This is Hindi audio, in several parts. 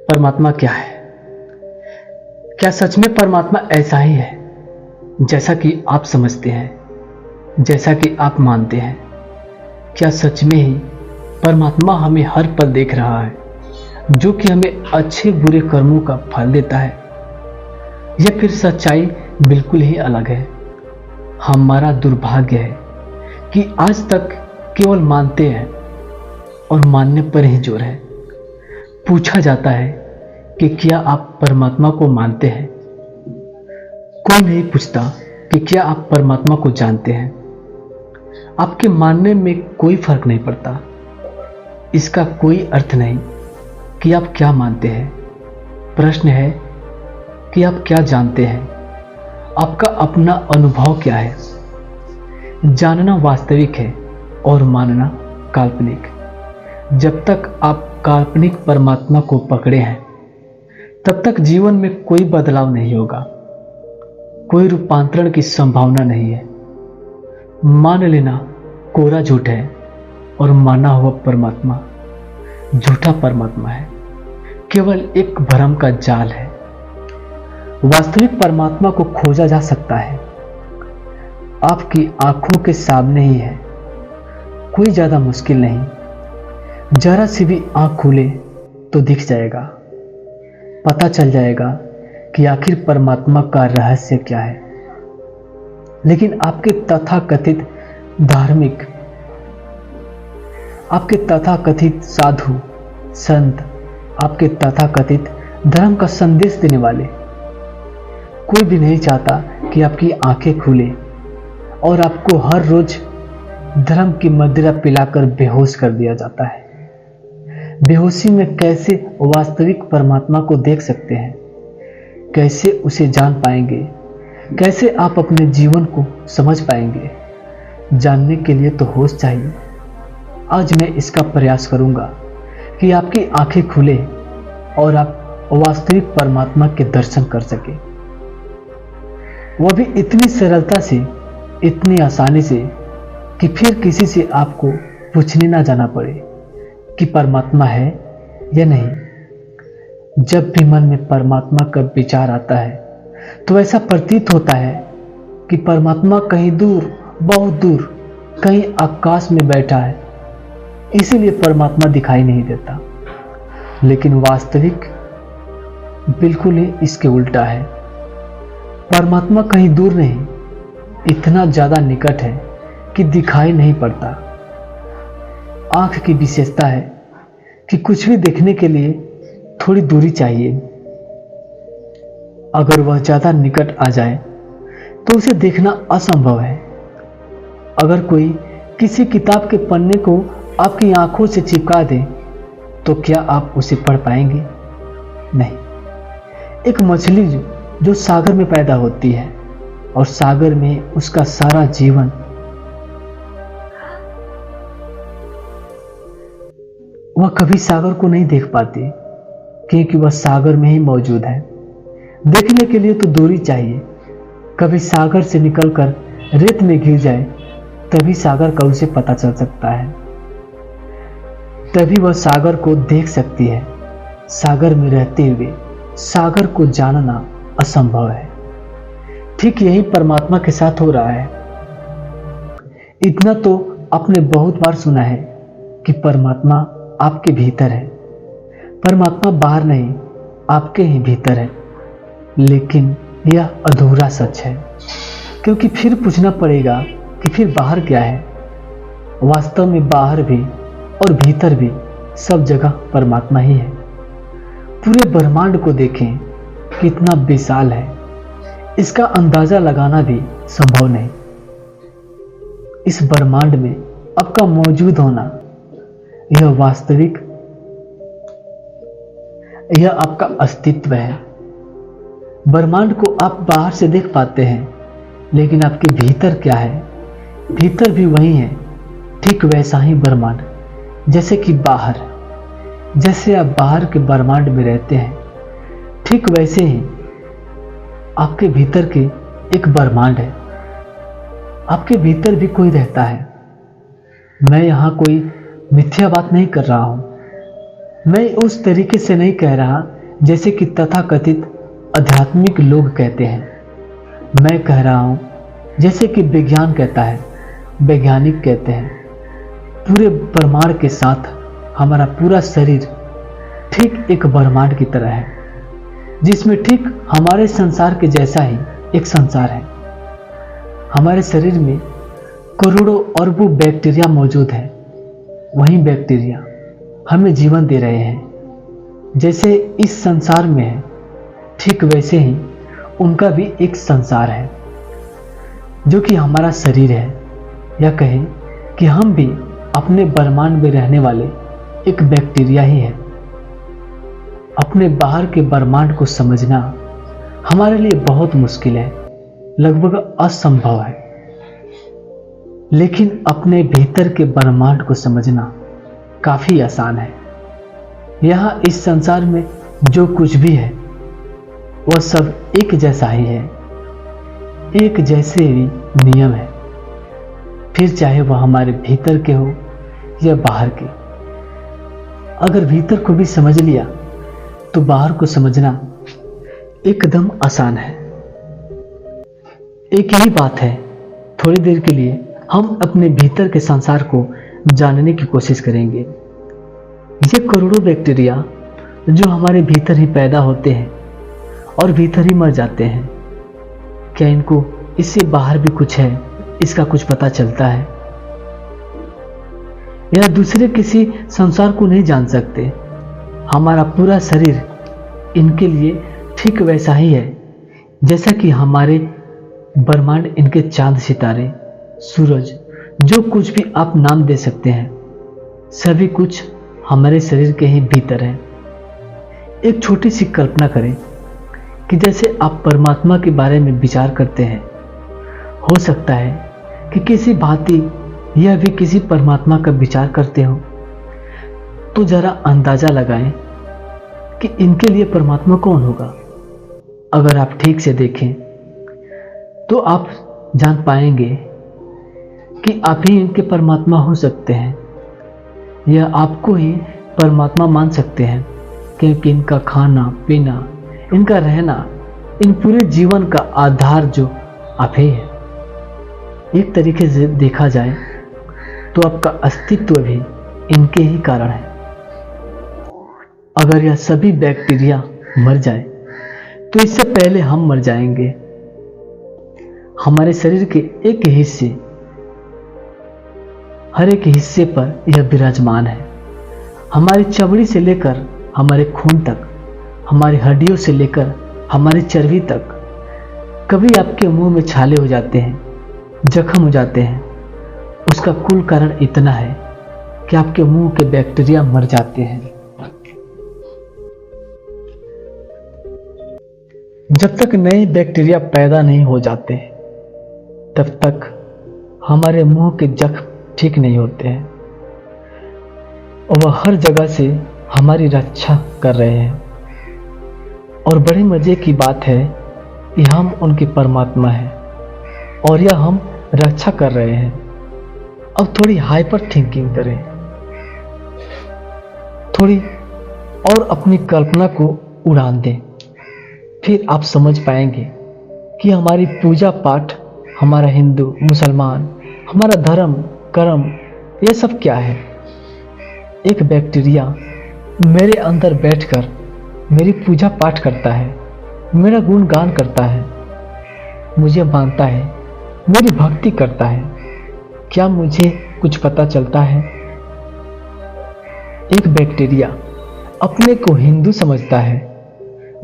परमात्मा क्या है? क्या सच में परमात्मा ऐसा ही है जैसा कि आप समझते हैं, जैसा कि आप मानते हैं? क्या सच में ही परमात्मा हमें हर पल देख रहा है, जो कि हमें अच्छे बुरे कर्मों का फल देता है? या फिर सच्चाई बिल्कुल ही अलग है? हमारा दुर्भाग्य है कि आज तक केवल मानते हैं और मानने पर ही जोर है। पूछा जाता है कि क्या आप परमात्मा को मानते हैं? कोई नहीं पूछता कि क्या आप परमात्मा को जानते हैं। आपके मानने में कोई फर्क नहीं पड़ता। इसका कोई अर्थ नहीं कि आप क्या मानते हैं। प्रश्न है कि आप क्या जानते हैं। आपका अपना अनुभव क्या है? जानना वास्तविक है और मानना काल्पनिक। जब तक आप काल्पनिक परमात्मा को पकड़े हैं, तब तक जीवन में कोई बदलाव नहीं होगा, कोई रूपांतरण की संभावना नहीं है। मान लेना कोरा झूठ है और माना हुआ परमात्मा झूठा परमात्मा है, केवल एक भ्रम का जाल है। वास्तविक परमात्मा को खोजा जा सकता है, आपकी आंखों के सामने ही है। कोई ज्यादा मुश्किल नहीं, जरा सी भी आंख खुले तो दिख जाएगा। पता चल जाएगा कि आखिर परमात्मा का रहस्य क्या है। लेकिन आपके तथाकथित धार्मिक, आपके तथाकथित साधु संत, आपके तथाकथित धर्म का संदेश देने वाले, कोई भी नहीं चाहता कि आपकी आंखें खुले और आपको हर रोज धर्म की मदिरा पिलाकर बेहोश कर दिया जाता है। बेहोशी में कैसे वास्तविक परमात्मा को देख सकते हैं? कैसे उसे जान पाएंगे? कैसे आप अपने जीवन को समझ पाएंगे? जानने के लिए तो होश चाहिए। आज मैं इसका प्रयास करूंगा कि आपकी आंखें खुले और आप वास्तविक परमात्मा के दर्शन कर सके। वह भी इतनी सरलता से, इतनी आसानी से कि फिर किसी से आपको पूछने ना जाना पड़े कि परमात्मा है या नहीं। जब भी मन में परमात्मा का विचार आता है तो ऐसा प्रतीत होता है कि परमात्मा कहीं दूर, बहुत दूर, कहीं आकाश में बैठा है, इसीलिए परमात्मा दिखाई नहीं देता। लेकिन वास्तविक बिल्कुल ही इसके उल्टा है। परमात्मा कहीं दूर नहीं, इतना ज्यादा निकट है कि दिखाई नहीं पड़ता। आंख की विशेषता है कि कुछ भी देखने के लिए थोड़ी दूरी चाहिए। अगर वह ज्यादा निकट आ जाए तो उसे देखना असंभव है। अगर कोई किसी किताब के पन्ने को आपकी आंखों से चिपका दे तो क्या आप उसे पढ़ पाएंगे? नहीं। एक मछली जो सागर में पैदा होती है और सागर में उसका सारा जीवन, वह कभी सागर को नहीं देख पाती क्योंकि वह सागर में ही मौजूद है। देखने के लिए तो दूरी चाहिए। कभी सागर से निकलकर रेत में गिर जाए तभी सागर का उसे पता चल सकता है, तभी वह सागर को देख सकती है। सागर में रहते हुए सागर को जानना असंभव है। ठीक यही परमात्मा के साथ हो रहा है। इतना तो आपने बहुत बार सुना है कि परमात्मा आपके भीतर है। परमात्मा बाहर नहीं, आपके ही भीतर है। लेकिन यह अधूरा सच है, क्योंकि फिर पूछना पड़ेगा कि फिर बाहर क्या है। वास्तव में बाहर भी और भीतर भी सब जगह परमात्मा ही है। पूरे ब्रह्मांड को देखें, कितना विशाल है, इसका अंदाजा लगाना भी संभव नहीं। इस ब्रह्मांड में आपका मौजूद होना, यह वास्तविक, यह आपका अस्तित्व है। ब्रह्मांड को आप बाहर से देख पाते हैं, लेकिन आपके भीतर क्या है? भीतर भी वही है, ठीक वैसा ही ब्रह्मांड जैसे कि बाहर। जैसे आप बाहर के ब्रह्मांड में रहते हैं, ठीक वैसे ही आपके भीतर के एक ब्रह्मांड है। आपके भीतर भी कोई रहता है। मैं यहाँ कोई मिथ्या बात नहीं कर रहा हूं। मैं उस तरीके से नहीं कह रहा जैसे कि तथाकथित आध्यात्मिक लोग कहते हैं। मैं कह रहा हूं जैसे कि विज्ञान कहता है, वैज्ञानिक कहते हैं। पूरे ब्रह्मांड के साथ हमारा पूरा शरीर ठीक एक ब्रह्मांड की तरह है, जिसमें ठीक हमारे संसार के जैसा ही एक संसार है। हमारे शरीर में करोड़ों अरबों बैक्टीरिया मौजूद है। वही बैक्टीरिया हमें जीवन दे रहे हैं। जैसे इस संसार में है, ठीक वैसे ही उनका भी एक संसार है, जो कि हमारा शरीर है। या कहें कि हम भी अपने ब्रह्मांड में रहने वाले एक बैक्टीरिया ही है। अपने बाहर के ब्रह्मांड को समझना हमारे लिए बहुत मुश्किल है, लगभग असंभव है। लेकिन अपने भीतर के ब्रह्मांड को समझना काफी आसान है। यहां इस संसार में जो कुछ भी है वह सब एक जैसा ही है, एक जैसे ही नियम है, फिर चाहे वह हमारे भीतर के हो या बाहर के। अगर भीतर को भी समझ लिया तो बाहर को समझना एकदम आसान है। एक ही बात है, थोड़ी देर के लिए हम अपने भीतर के संसार को जानने की कोशिश करेंगे। ये करोड़ों बैक्टीरिया जो हमारे भीतर ही पैदा होते हैं और भीतर ही मर जाते हैं, क्या इनको इससे बाहर भी कुछ है, इसका कुछ पता चलता है? या दूसरे किसी संसार को नहीं जान सकते? हमारा पूरा शरीर इनके लिए ठीक वैसा ही है जैसा कि हमारे ब्रह्मांड, इनके चांद, सितारे, सूरज, जो कुछ भी आप नाम दे सकते हैं, सभी कुछ हमारे शरीर के ही भीतर है। एक छोटी सी कल्पना करें कि जैसे आप परमात्मा के बारे में विचार करते हैं, हो सकता है कि किसी भांति यह भी किसी परमात्मा का विचार करते हो। तो जरा अंदाजा लगाएं कि इनके लिए परमात्मा कौन होगा। अगर आप ठीक से देखें तो आप जान पाएंगे कि आप ही इनके परमात्मा हो सकते हैं, या आपको ही परमात्मा मान सकते हैं, क्योंकि इनका खाना पीना, इनका रहना, इन पूरे जीवन का आधार जो आप ही है। एक तरीके से देखा जाए तो आपका अस्तित्व भी इनके ही कारण है। अगर यह सभी बैक्टीरिया मर जाए तो इससे पहले हम मर जाएंगे। हमारे शरीर के एक हिस्से, हर एक हिस्से पर यह विराजमान है। हमारी चमड़ी से लेकर हमारे खून तक, हमारी हड्डियों से लेकर हमारी चर्बी तक। कभी आपके मुंह में छाले हो जाते हैं, जख्म हो जाते हैं, उसका कुल कारण इतना है कि आपके मुंह के बैक्टीरिया मर जाते हैं। जब तक नए बैक्टीरिया पैदा नहीं हो जाते तब तक हमारे मुंह के जख्म ठीक नहीं होते हैं, और वह हर जगह से हमारी रक्षा कर रहे हैं। और बड़े मजे की बात है कि हम उनके परमात्मा हैं और यह हम रक्षा कर रहे हैं। अब थोड़ी हाइपर थिंकिंग करें, थोड़ी और अपनी कल्पना को उड़ान दें, फिर आप समझ पाएंगे कि हमारी पूजा पाठ, हमारा हिंदू, मुसलमान, हमारा धर्म, कर्म, यह सब क्या है। एक बैक्टीरिया मेरे अंदर बैठकर मेरी पूजा पाठ करता है, मेरा गुणगान करता है, मुझे मानता है, मेरी भक्ति करता है। क्या मुझे कुछ पता चलता है? एक बैक्टीरिया अपने को हिंदू समझता है,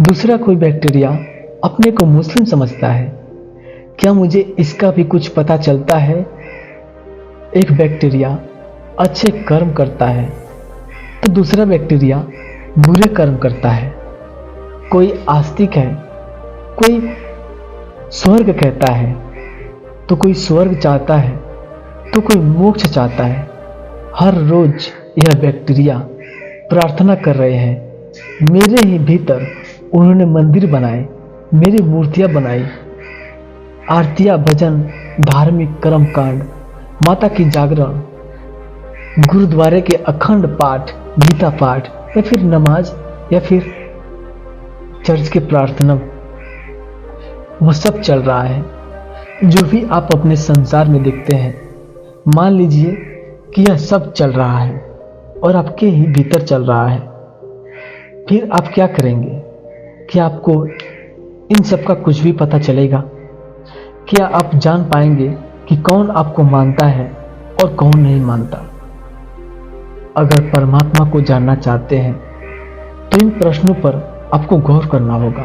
दूसरा कोई बैक्टीरिया अपने को मुस्लिम समझता है। क्या मुझे इसका भी कुछ पता चलता है? एक बैक्टीरिया अच्छे कर्म करता है तो दूसरा बैक्टीरिया बुरे कर्म करता है। कोई आस्तिक है, कोई स्वर्ग कहता है तो कोई स्वर्ग चाहता है, तो कोई मोक्ष चाहता है। हर रोज यह बैक्टीरिया प्रार्थना कर रहे हैं, मेरे ही भीतर उन्होंने मंदिर बनाए, मेरी मूर्तियां बनाई, आरतियां, भजन, धार्मिक कर्म कांड, माता की जागरण, गुरुद्वारे के अखंड पाठ, गीता पाठ, या फिर नमाज, या फिर चर्च के प्रार्थना, वो सब चल रहा है। जो भी आप अपने संसार में देखते हैं, मान लीजिए कि यह सब चल रहा है और आपके ही भीतर चल रहा है। फिर आप क्या करेंगे? क्या आपको इन सब का कुछ भी पता चलेगा? क्या आप जान पाएंगे कि कौन आपको मानता है और कौन नहीं मानता? अगर परमात्मा को जानना चाहते हैं तो इन प्रश्नों पर आपको गौर करना होगा।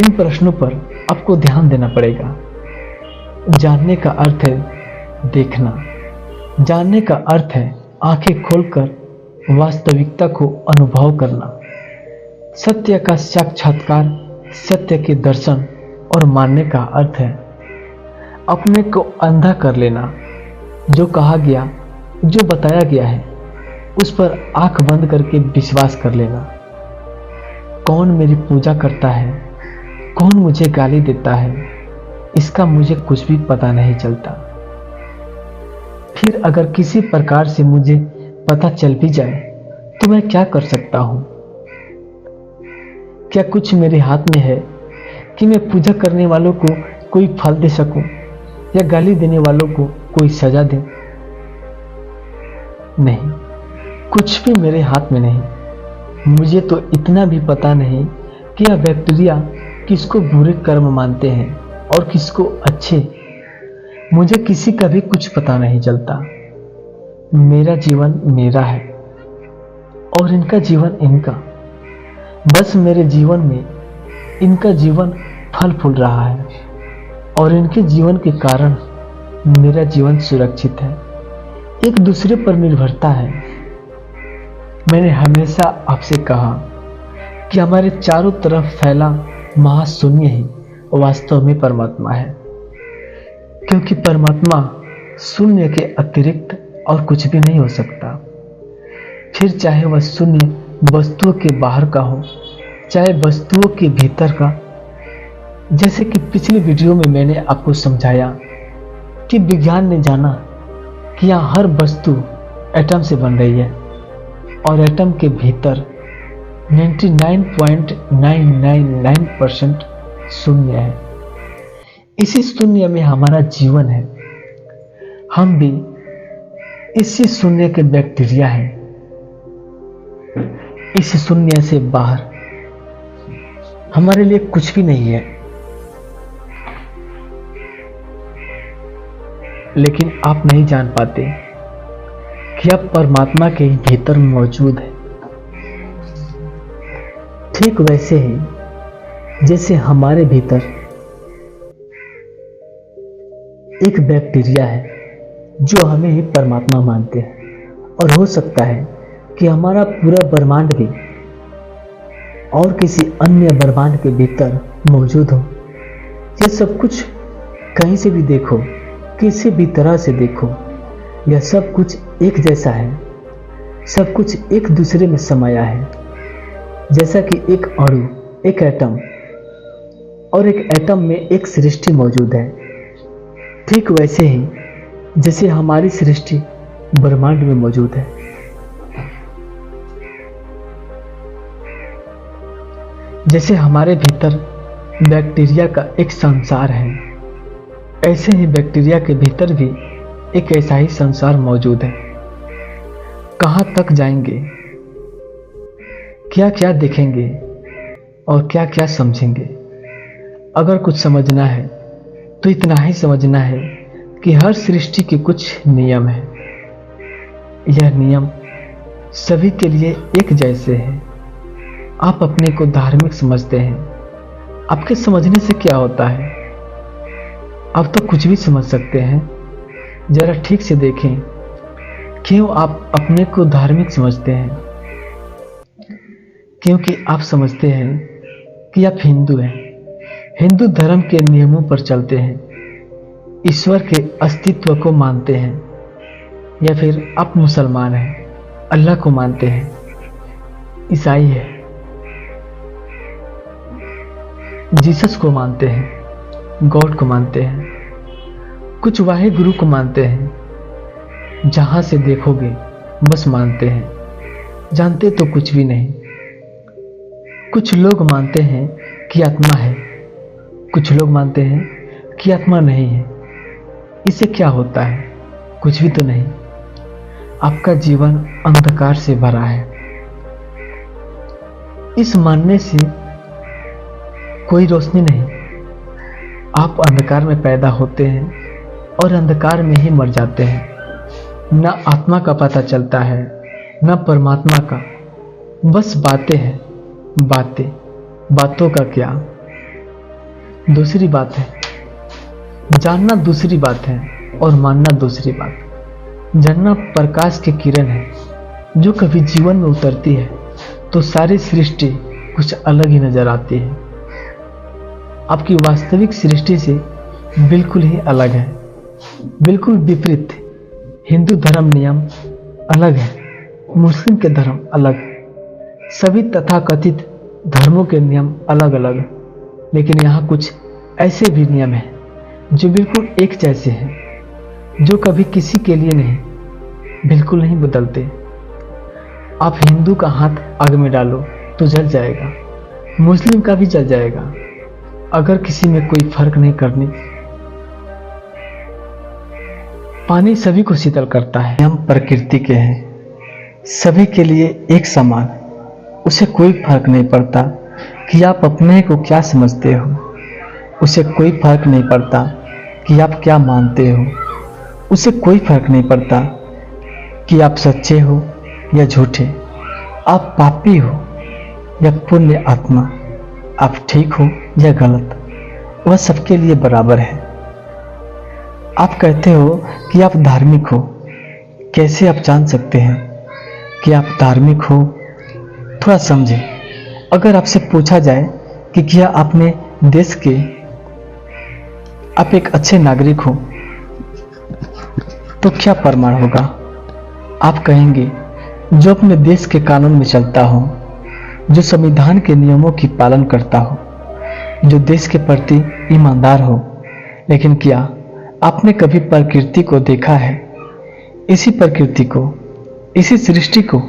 इन प्रश्नों पर आपको ध्यान देना पड़ेगा। जानने का अर्थ है देखना। जानने का अर्थ है आंखें खोलकर वास्तविकता को अनुभव करना। सत्य का साक्षात्कार, सत्य के दर्शन और मानने का अर्थ है अपने को अंधा कर लेना। जो कहा गया, जो बताया गया है, उस पर आंख बंद करके विश्वास कर लेना। कौन मेरी पूजा करता है, कौन मुझे गाली देता है, इसका मुझे कुछ भी पता नहीं चलता। फिर अगर किसी प्रकार से मुझे पता चल भी जाए तो मैं क्या कर सकता हूं? क्या कुछ मेरे हाथ में है कि मैं पूजा करने वालों को कोई फल दे सकूं या गाली देने वालों को कोई सजा दे? नहीं, कुछ भी मेरे हाथ में नहीं। मुझे तो इतना भी पता नहीं कि यह बैक्टीरिया किसको बुरे कर्म मानते हैं और किसको अच्छे। मुझे किसी का भी कुछ पता नहीं चलता। मेरा जीवन मेरा है और इनका जीवन इनका। बस मेरे जीवन में इनका जीवन फल फूल रहा है और इनके जीवन के कारण मेरा जीवन सुरक्षित है। एक दूसरे पर निर्भरता है। मैंने हमेशा आपसे कहा कि हमारे चारों तरफ फैला महाशून्य ही वास्तव में परमात्मा है, क्योंकि परमात्मा शून्य के अतिरिक्त और कुछ भी नहीं हो सकता। फिर चाहे वह शून्य वस्तुओं के बाहर का हो, चाहे वस्तुओं के भीतर का। जैसे कि पिछली वीडियो में मैंने आपको समझाया कि विज्ञान ने जाना कि यहाँ हर वस्तु एटम से बन रही है और एटम के भीतर 99.999% शून्य है। इसी शून्य में हमारा जीवन है। हम भी इसी शून्य के बैक्टीरिया हैं। इस शून्य से बाहर हमारे लिए कुछ भी नहीं है। लेकिन आप नहीं जान पाते कि आप परमात्मा के ही भीतर मौजूद है। ठीक वैसे ही जैसे हमारे भीतर एक बैक्टीरिया है जो हमें ही परमात्मा मानते हैं, और हो सकता है कि हमारा पूरा ब्रह्मांड भी और किसी अन्य ब्रह्मांड के भीतर मौजूद हो। यह सब कुछ कहीं से भी देखो, किसी भी तरह से देखो, यह सब कुछ एक जैसा है। सब कुछ एक दूसरे में समाया है। जैसा कि एक अणु, एक एटम, और एक एटम में एक सृष्टि मौजूद है। ठीक वैसे ही जैसे हमारी सृष्टि ब्रह्मांड में मौजूद है। जैसे हमारे भीतर बैक्टीरिया का एक संसार है, ऐसे ही बैक्टीरिया के भीतर भी एक ऐसा ही संसार मौजूद है। कहां तक जाएंगे, क्या क्या देखेंगे और क्या क्या समझेंगे? अगर कुछ समझना है तो इतना ही समझना है कि हर सृष्टि के कुछ नियम है। यह नियम सभी के लिए एक जैसे हैं। आप अपने को धार्मिक समझते हैं। आपके समझने से क्या होता है? आप तो कुछ भी समझ सकते हैं। जरा ठीक से देखें, क्यों आप अपने को धार्मिक समझते हैं? क्योंकि आप समझते हैं कि आप हिंदू हैं, हिंदू धर्म के नियमों पर चलते हैं, ईश्वर के अस्तित्व को मानते हैं। या फिर आप मुसलमान हैं, अल्लाह को मानते हैं, ईसाई है, जीसस को मानते हैं, गॉड को मानते हैं, कुछ वाहे गुरु को मानते हैं। जहां से देखोगे बस मानते हैं, जानते तो कुछ भी नहीं। कुछ लोग मानते हैं कि आत्मा है, कुछ लोग मानते हैं कि आत्मा नहीं है। इससे क्या होता है? कुछ भी तो नहीं। आपका जीवन अंधकार से भरा है। इस मानने से कोई रोशनी नहीं। आप अंधकार में पैदा होते हैं और अंधकार में ही मर जाते हैं। ना आत्मा का पता चलता है, ना परमात्मा का। बस बातें हैं, बातें। बातों का क्या? दूसरी बात है। जानना दूसरी बात है और मानना दूसरी बात। जानना प्रकाश की किरण है जो कभी जीवन में उतरती है तो सारी सृष्टि कुछ अलग ही नजर आती है। आपकी वास्तविक सृष्टि से बिल्कुल ही अलग है, बिल्कुल विपरीत। हिंदू धर्म नियम अलग है, मुस्लिम के धर्म अलग, सभी तथाकथित धर्मों के नियम अलग अलग। लेकिन यहाँ कुछ ऐसे भी नियम हैं जो बिल्कुल एक जैसे हैं, जो कभी किसी के लिए नहीं, बिल्कुल नहीं बदलते। आप हिंदू का हाथ आग में डालो तो जल जाएगा, मुस्लिम का भी जल जाएगा, अगर किसी में कोई फर्क नहीं करने। पानी सभी को शीतल करता है। हम प्रकृति के हैं, सभी के लिए एक समान। उसे कोई फर्क नहीं पड़ता कि आप अपने को क्या समझते हो, उसे कोई फर्क नहीं पड़ता कि आप क्या मानते हो, उसे कोई फर्क नहीं पड़ता कि आप सच्चे हो या झूठे, आप पापी हो या पुण्य आत्मा, आप ठीक हो या गलत, वह सबके लिए बराबर है। आप कहते हो कि आप धार्मिक हो। कैसे आप जान सकते हैं कि आप धार्मिक हो? थोड़ा समझें। अगर आपसे पूछा जाए कि क्या आपने देश के आप एक अच्छे नागरिक हो तो क्या प्रमाण होगा? आप कहेंगे जो अपने देश के कानून में चलता हो, जो संविधान के नियमों की पालन करता हो, जो देश के प्रति ईमानदार हो। लेकिन क्या आपने कभी प्रकृति को देखा है? इसी प्रकृति को, इसी सृष्टि को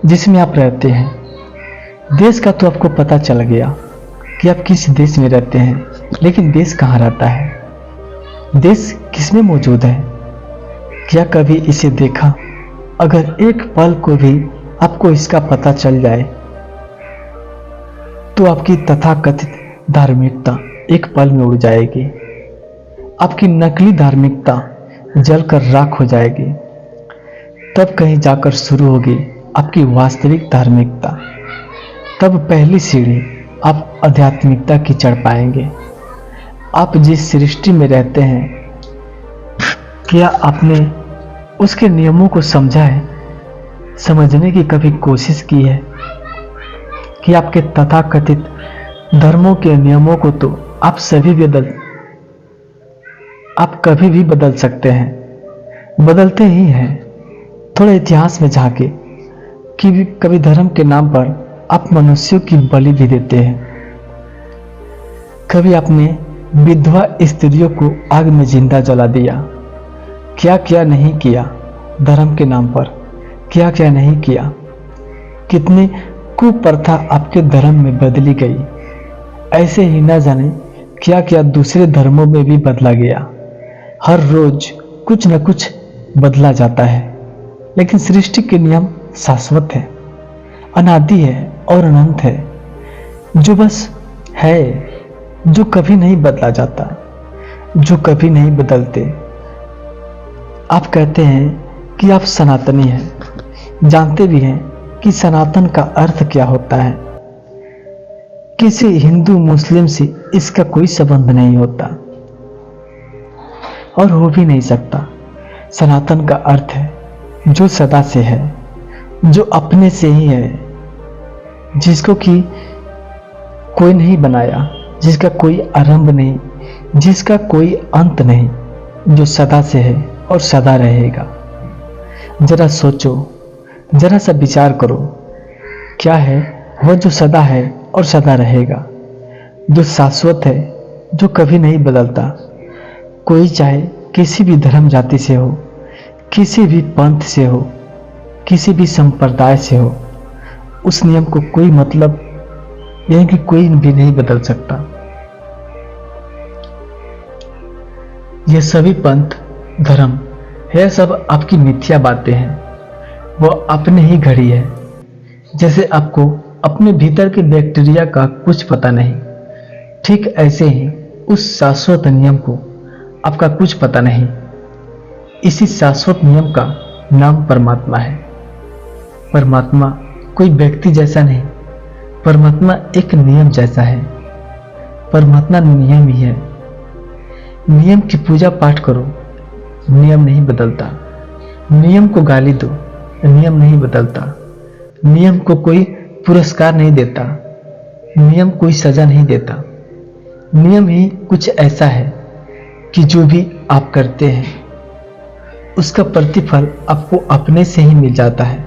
जिसमें आप रहते हैं। देश का तो आपको पता चल गया कि आप किस देश में रहते हैं, लेकिन देश कहाँ रहता है? देश किसमें मौजूद है? क्या कभी इसे देखा? अगर एक पल को भी आपको इसका पता चल जाए तो आपकी तथाकथित धार्मिकता एक पल में उड़ जाएगी। आपकी नकली धार्मिकता जलकर राख हो जाएगी। तब कहीं जाकर शुरू होगी आपकी वास्तविक धार्मिकता। तब पहली सीढ़ी आप आध्यात्मिकता की चढ़ पाएंगे। आप जिस सृष्टि में रहते हैं, क्या आपने उसके नियमों को समझा है? समझने की कभी कोशिश की है कि आपके तथाकथित धर्मों के नियमों को तो आप कभी भी बदल सकते हैं, बदलते ही हैं। थोड़ा इतिहास में झांके कि कभी धर्म के नाम पर आप मनुष्यों की बलि भी देते हैं। कभी आपने विधवा स्त्रियों को आग में जिंदा जला दिया। क्या क्या नहीं किया धर्म के नाम पर, क्या क्या नहीं किया। कितनी कुप्रथा आपके धर्म में बदली गई। ऐसे ही न जाने क्या क्या दूसरे धर्मों में भी बदला गया। हर रोज कुछ न कुछ बदला जाता है, लेकिन सृष्टि के नियम शाश्वत है, अनादि है और अनंत है, जो बस है, जो कभी नहीं बदला जाता, जो कभी नहीं बदलते। आप कहते हैं कि आप सनातनी हैं, जानते भी हैं कि सनातन का अर्थ क्या होता है। किसी हिंदू मुस्लिम से इसका कोई संबंध नहीं होता और हो भी नहीं सकता। सनातन का अर्थ है जो सदा से है, जो अपने से ही है, जिसको कि कोई नहीं बनाया, जिसका कोई आरंभ नहीं, जिसका कोई अंत नहीं, जो सदा से है और सदा रहेगा। जरा सोचो, जरा सा विचार करो, क्या है वह जो सदा है और सदा रहेगा, जो शाश्वत है, जो कभी नहीं बदलता। कोई चाहे किसी भी धर्म जाति से हो, किसी भी पंथ से हो, किसी भी संप्रदाय से हो, उस नियम को कोई मतलब यानी कि कोई भी नहीं बदल सकता। ये सभी पंथ, धर्म, यह सब आपकी मिथ्या बातें हैं। वो अपने ही घड़ी है। जैसे आपको अपने भीतर के बैक्टीरिया का कुछ पता नहीं, ठीक ऐसे ही उस शाश्वत नियम को आपका कुछ पता नहीं। इसी शाश्वत नियम का नाम परमात्मा है। परमात्मा कोई व्यक्ति जैसा नहीं, परमात्मा एक नियम जैसा है। परमात्मा नियम ही है। नियम की पूजा पाठ करो, नियम नहीं बदलता। नियम को गाली दो, नियम नहीं बदलता। नियम को कोई पुरस्कार नहीं देता, नियम कोई सजा नहीं देता। नियम ही कुछ ऐसा है कि जो भी आप करते हैं उसका प्रतिफल आपको अपने से ही मिल जाता है।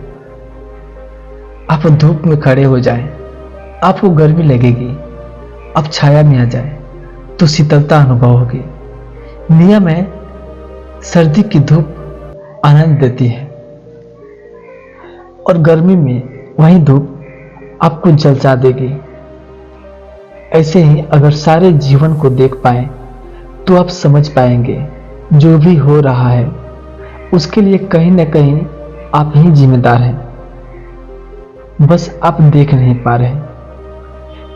आप धूप में खड़े हो जाएं, आपको गर्मी लगेगी। आप छाया में आ जाए तो शीतलता अनुभव होगी। नियम है, सर्दी की धूप आनंद देती है और गर्मी में वही धूप आपको जलसा देगी। ऐसे ही अगर सारे जीवन को देख पाए तो आप समझ पाएंगे जो भी हो रहा है उसके लिए कहीं न कहीं आप ही जिम्मेदार हैं। बस आप देख नहीं पा रहे।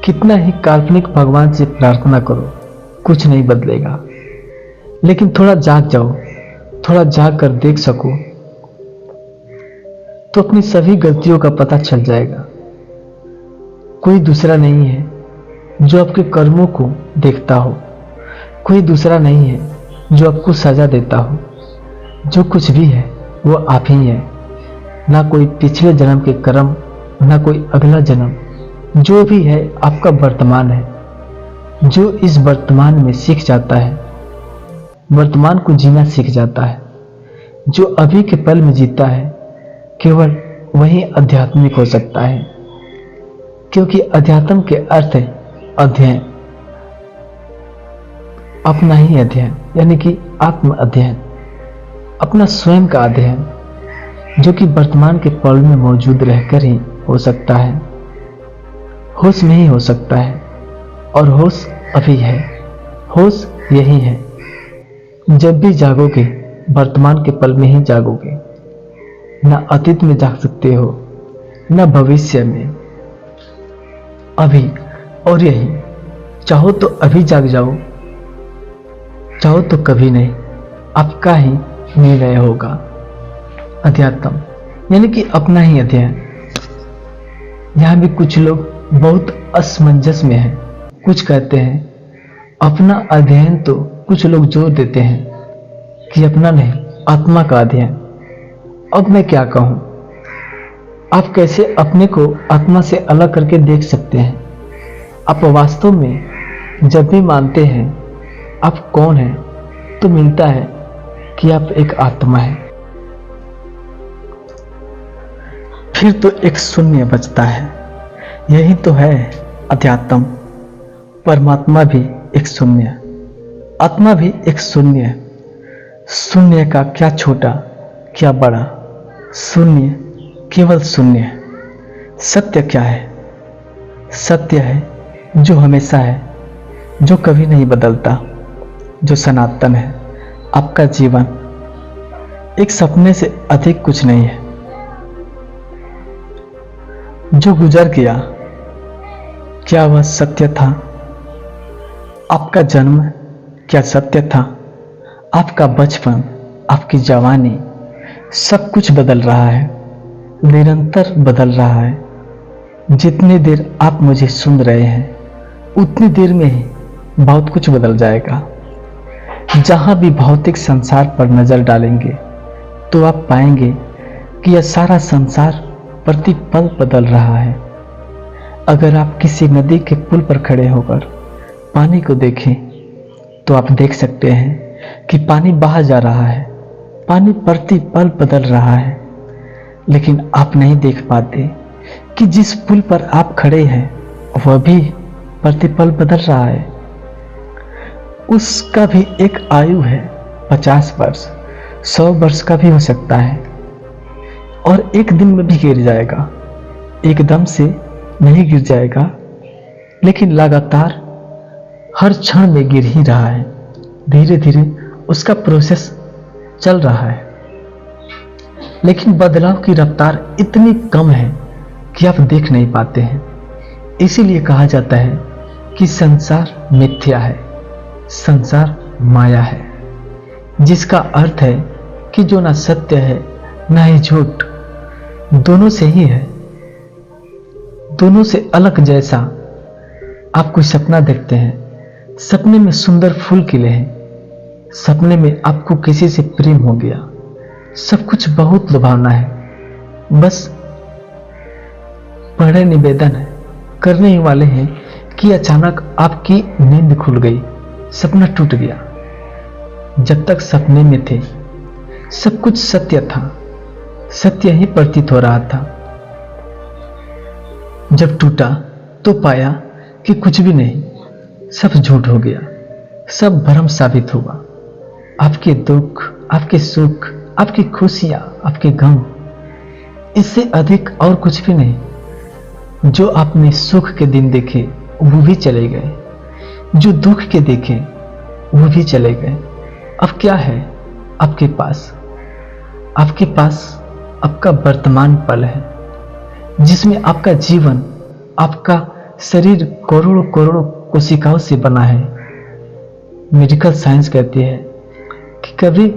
कितना ही काल्पनिक भगवान से प्रार्थना करो, कुछ नहीं बदलेगा। लेकिन थोड़ा जाग जाओ, थोड़ा जाग कर देख सको तो अपनी सभी गलतियों का पता चल जाएगा। कोई दूसरा नहीं है जो आपके कर्मों को देखता हो। कोई दूसरा नहीं है जो आपको सजा देता हो। जो कुछ भी है वो आप ही है। ना कोई पिछले जन्म के कर्म, ना कोई अगला जन्म। जो भी है आपका वर्तमान है। जो इस वर्तमान में सीख जाता है, वर्तमान को जीना सीख जाता है, जो अभी के पल में जीता है, केवल वही आध्यात्मिक हो सकता है। क्योंकि अध्यात्म के अर्थ है अध्ययन, अपना ही अध्ययन, यानी कि आत्म अध्ययन, अपना स्वयं का अध्ययन, जो कि वर्तमान के पल में मौजूद रहकर ही हो सकता है। होश में ही हो सकता है और होश अभी है। होश यही है। जब भी जागोगे वर्तमान के पल में ही जागोगे। ना अतीत में जाग सकते हो, ना भविष्य में, अभी। और यही, चाहो तो अभी जाग जाओ, चाहो तो कभी नहीं। आपका ही निर्णय होगा। अध्यात्म यानी कि अपना ही अध्ययन। यहां भी कुछ लोग बहुत असमंजस में हैं। कुछ कहते हैं अपना अध्ययन, तो कुछ लोग जोर देते हैं कि अपना नहीं, आत्मा का अध्ययन। अब मैं क्या कहूं? आप कैसे अपने को आत्मा से अलग करके देख सकते हैं? आप वास्तव में जब भी मानते हैं आप कौन हैं, तो मिलता है कि आप एक आत्मा है। फिर तो एक शून्य बचता है। यही तो है अध्यात्म। परमात्मा भी एक शून्य, आत्मा भी एक शून्य। शून्य का क्या छोटा क्या बड़ा, शून्य केवल शून्य। सत्य क्या है? सत्य है जो हमेशा है, जो कभी नहीं बदलता, जो सनातन है। आपका जीवन एक सपने से अधिक कुछ नहीं है। जो गुजर गया क्या वह सत्य था? आपका जन्म क्या सत्य था? आपका बचपन, आपकी जवानी, सब कुछ बदल रहा है, निरंतर बदल रहा है। जितनी देर आप मुझे सुन रहे हैं उतनी देर में ही बहुत कुछ बदल जाएगा। जहां भी भौतिक संसार पर नजर डालेंगे तो आप पाएंगे कि यह सारा संसार प्रतिपल बदल रहा है। अगर आप किसी नदी के पुल पर खड़े होकर पानी को देखें तो आप देख सकते हैं कि पानी बहा जा रहा है, पानी प्रतिपल बदल रहा है। लेकिन आप नहीं देख पाते कि जिस पुल पर आप खड़े हैं वह भी प्रतिपल बदल रहा है। उसका भी एक आयु है 50 वर्ष, 100 वर्ष का भी हो सकता है और एक दिन में भी गिर जाएगा। एकदम से नहीं गिर जाएगा, लेकिन लगातार हर क्षण में गिर ही रहा है। धीरे धीरे उसका प्रोसेस चल रहा है, लेकिन बदलाव की रफ्तार इतनी कम है कि आप देख नहीं पाते हैं। इसीलिए कहा जाता है कि संसार मिथ्या है, संसार माया है, जिसका अर्थ है कि जो ना सत्य है ना ही झूठ, दोनों से ही है। दोनों से अलग जैसा आप कोई सपना देखते हैं, सपने में सुंदर फूल खिले हैं, सपने में आपको किसी से प्रेम हो गया, सब कुछ बहुत लुभावना है, बस बड़े निवेदन है करने ही वाले हैं कि अचानक आपकी नींद खुल गई, सपना टूट गया। जब तक सपने में थे सब कुछ सत्य था, सत्य ही प्रतीत हो रहा था। जब टूटा तो पाया कि कुछ भी नहीं, सब झूठ हो गया, सब भ्रम साबित हुआ। आपके दुख, आपके सुख, आपकी खुशियां, आपके गम, इससे अधिक और कुछ भी नहीं। जो आपने सुख के दिन देखे वो भी चले गए, जो दुख के देखे वो भी चले गए। अब क्या है आपके पास? आपके पास आपका वर्तमान पल है, जिसमें आपका जीवन, आपका शरीर करोड़ों करोड़ों कोशिकाओं से बना है। मेडिकल साइंस कहती है कि कभी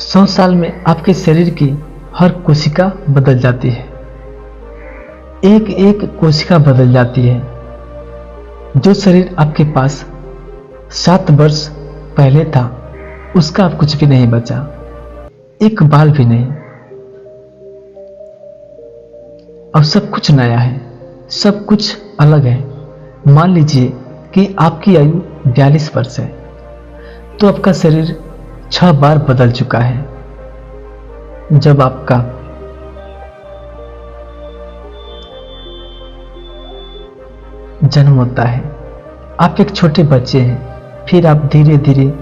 100 साल में आपके शरीर की हर कोशिका बदल जाती है, एक एक कोशिका बदल जाती है। जो शरीर आपके पास 7 वर्ष पहले था उसका अब कुछ भी नहीं बचा, एक बाल भी नहीं। अब सब कुछ नया है, सब कुछ अलग है। मान लीजिए कि आपकी आयु 42 वर्ष है, तो आपका शरीर 6 बार बदल चुका है। जब आपका जन्म होता है, आप एक छोटे बच्चे हैं, फिर आप धीरे धीरे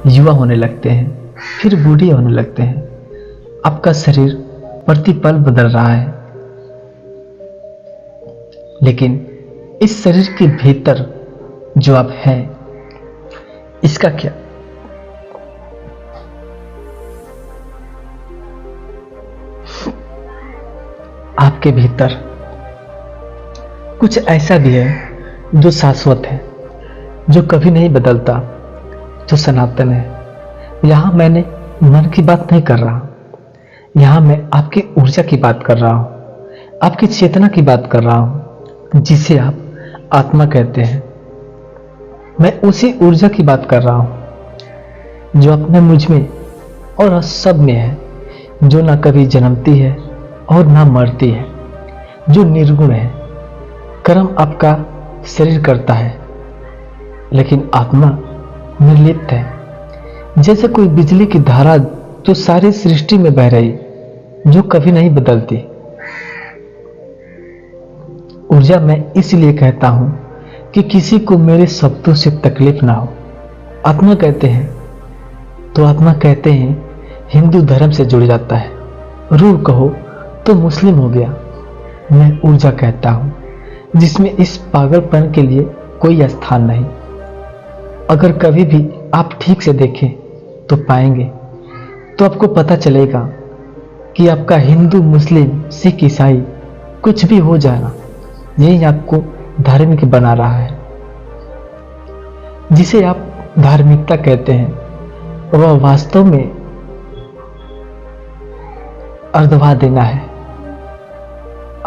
युवा होने लगते हैं, फिर बूढ़े होने लगते हैं। आपका शरीर प्रतिपल बदल रहा है, लेकिन इस शरीर के भीतर जो आप हैं, इसका क्या? आपके भीतर कुछ ऐसा भी है जो शाश्वत है, जो कभी नहीं बदलता, जो सनातन है। यहां मैंने मन की बात नहीं कर रहा, यहां मैं आपकी ऊर्जा की बात कर रहा हूं, आपकी चेतना की बात कर रहा हूं, जिसे आप आत्मा कहते हैं। मैं उसी ऊर्जा की बात कर रहा हूं जो अपने मुझ में और सब में है, जो ना कभी जन्मती है और ना मरती है, जो निर्गुण है। कर्म आपका शरीर करता है, लेकिन आत्मा निर्लिप्त है, जैसे कोई बिजली की धारा जो सारी सृष्टि में बह रही, जो कभी नहीं बदलती। ऊर्जा मैं इसलिए कहता हूं कि किसी को मेरे शब्दों से तकलीफ ना हो। आत्मा कहते हैं तो आत्मा कहते हैं हिंदू धर्म से जुड़ जाता है, रूह कहो तो मुस्लिम हो गया। मैं ऊर्जा कहता हूं जिसमें इस पागलपन के लिए कोई स्थान नहीं। अगर कभी भी आप ठीक से देखें तो पाएंगे, तो आपको पता चलेगा कि आपका हिंदू, मुस्लिम, सिख, ईसाई कुछ भी हो जाना, यही आपको धार्मिक बना रहा है। जिसे आप धार्मिकता कहते हैं, वह वास्तव में अर्धवा देना है,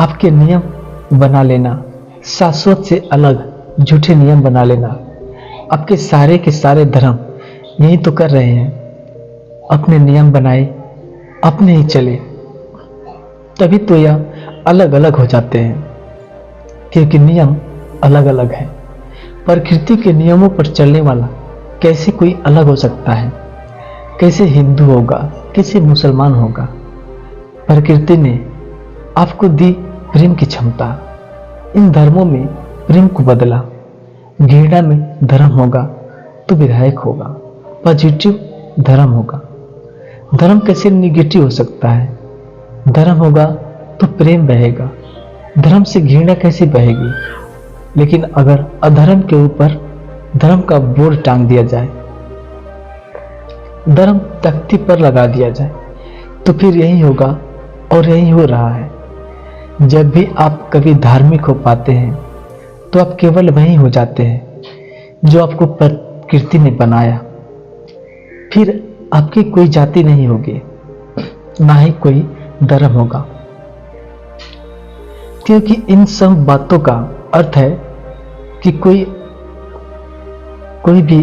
आपके नियम बना लेना, शाश्वत से अलग झूठे नियम बना लेना। आपके सारे के सारे धर्म यही तो कर रहे हैं, अपने नियम बनाए, अपने ही चले, तभी तो यह अलग अलग हो जाते हैं, क्योंकि नियम अलग अलग है। प्रकृति के नियमों पर चलने वाला कैसे कोई अलग हो सकता है? कैसे हिंदू होगा, कैसे मुसलमान होगा? प्रकृति ने आपको दी प्रेम की क्षमता, इन धर्मों में प्रेम को बदला। घृणा में धर्म होगा तो विधायक होगा, पॉजिटिव धर्म होगा। धर्म कैसे निगेटिव हो सकता है? धर्म होगा तो प्रेम बहेगा, धर्म से घृणा कैसे बहेगी? लेकिन अगर अधर्म के ऊपर धर्म का बोर्ड टांग दिया जाए, धर्म तख्ती पर लगा दिया जाए, तो फिर यही होगा और यही हो रहा है। जब भी आप कभी धार्मिक हो पाते हैं तो आप केवल वही हो जाते हैं जो आपको प्रकृति ने बनाया। फिर आपकी कोई जाति नहीं होगी, ना ही कोई धर्म होगा, क्योंकि इन सब बातों का अर्थ है कि कोई भी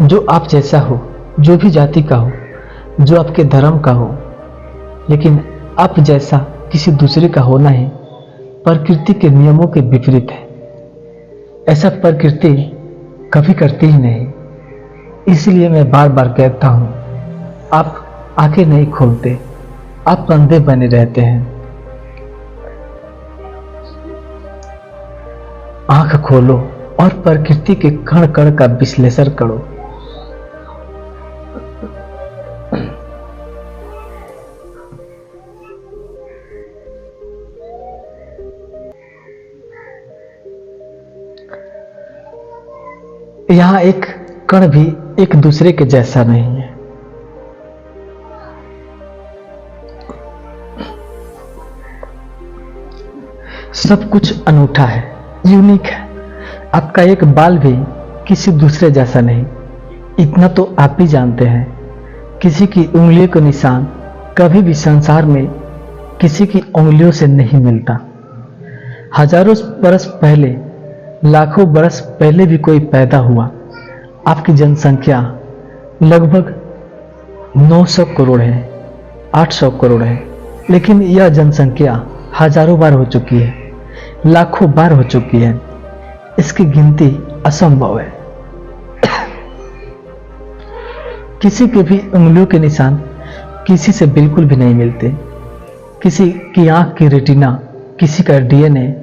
जो आप जैसा हो, जो भी जाति का हो, जो आपके धर्म का हो, लेकिन आप जैसा किसी दूसरे का होना ही प्रकृति के नियमों के विपरीत है। ऐसा प्रकृति कभी करती ही नहीं। इसलिए मैं बार बार कहता हूं, आप आंखें नहीं खोलते, आप अंधे बने रहते हैं। आंख खोलो और प्रकृति के कण कण का विश्लेषण करो। यहां एक कण भी एक दूसरे के जैसा नहीं है। सब कुछ अनूठा है, यूनिक है। आपका एक बाल भी किसी दूसरे जैसा नहीं। इतना तो आप भी जानते हैं, किसी की उंगलियों का निशान कभी भी संसार में किसी की उंगलियों से नहीं मिलता। हजारों बरस पहले, लाखों बरस पहले भी कोई पैदा हुआ। आपकी जनसंख्या लगभग 900 करोड़ है, 800 करोड़ है, लेकिन यह जनसंख्या हजारों बार हो चुकी है, लाखों बार हो चुकी है। इसकी गिनती असंभव है। किसी के भी उंगलियों के निशान किसी से बिल्कुल भी नहीं मिलते। किसी की आंख की रेटिना, किसी का डीएनए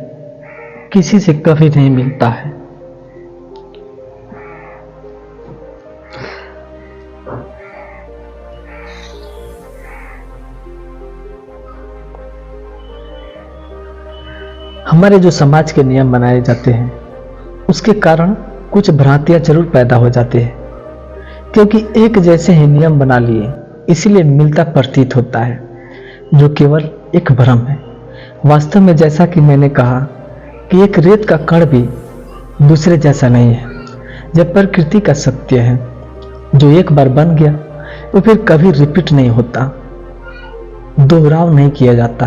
किसी से कभी नहीं मिलता है। हमारे जो समाज के नियम बनाए जाते हैं, उसके कारण कुछ भ्रांतियां जरूर पैदा हो जाती है, क्योंकि एक जैसे ही नियम बना लिए, इसलिए मिलता प्रतीत होता है, जो केवल एक भ्रम है। वास्तव में जैसा कि मैंने कहा कि एक रेत का कण भी दूसरे जैसा नहीं है। जब प्रकृति का सत्य है, जो एक बार बन गया वो फिर कभी रिपीट नहीं होता, दोहराव नहीं किया जाता।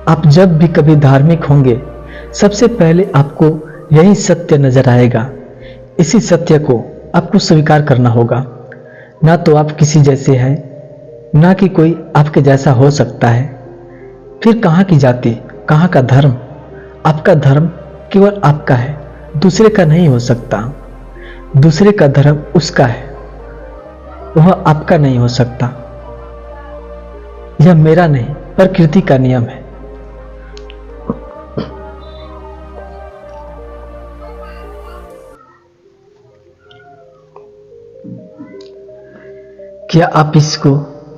आप जब भी कभी धार्मिक होंगे, सबसे पहले आपको यही सत्य नजर आएगा। इसी सत्य को आपको स्वीकार करना होगा। ना तो आप किसी जैसे हैं, ना कि कोई आपके जैसा हो सकता है। फिर कहाँ की जाति, कहाँ का धर्म? आपका धर्म केवल आपका है, दूसरे का नहीं हो सकता। दूसरे का धर्म उसका है, वह आपका नहीं हो सकता। यह मेरा नहीं, प्रकृति का नियम है। क्या आप इसको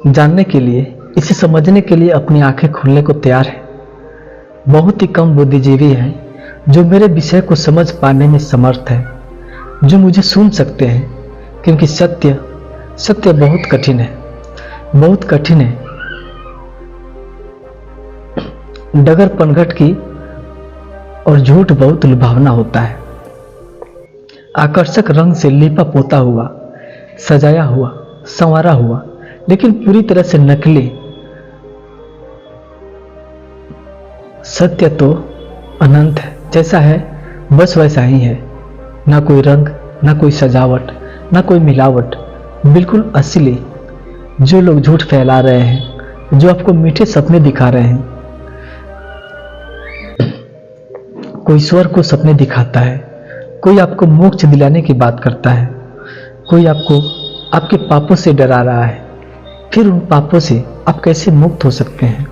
जानने के लिए, इसे समझने के लिए अपनी आंखें खोलने को तैयार हैं? बहुत ही कम बुद्धिजीवी हैं जो मेरे विषय को समझ पाने में समर्थ है, जो मुझे सुन सकते हैं, क्योंकि सत्य बहुत कठिन है, बहुत कठिन है। डगर पनघट की और झूठ बहुत लुभावना होता है। आकर्षक रंग से लिपा पोता हुआ, सजाया हुआ, संवारा हुआ, लेकिन पूरी तरह से नकली। सत्य तो अनंत है, जैसा है बस वैसा ही है। ना कोई रंग, ना कोई सजावट, ना कोई मिलावट, बिल्कुल असली। जो लोग झूठ फैला रहे हैं, जो आपको मीठे सपने दिखा रहे हैं, कोई स्वर्ग को सपने दिखाता है, कोई आपको मोक्ष दिलाने की बात करता है, कोई आपको आपके पापों से डरा रहा है। फिर उन पापों से आप कैसे मुक्त हो सकते हैं?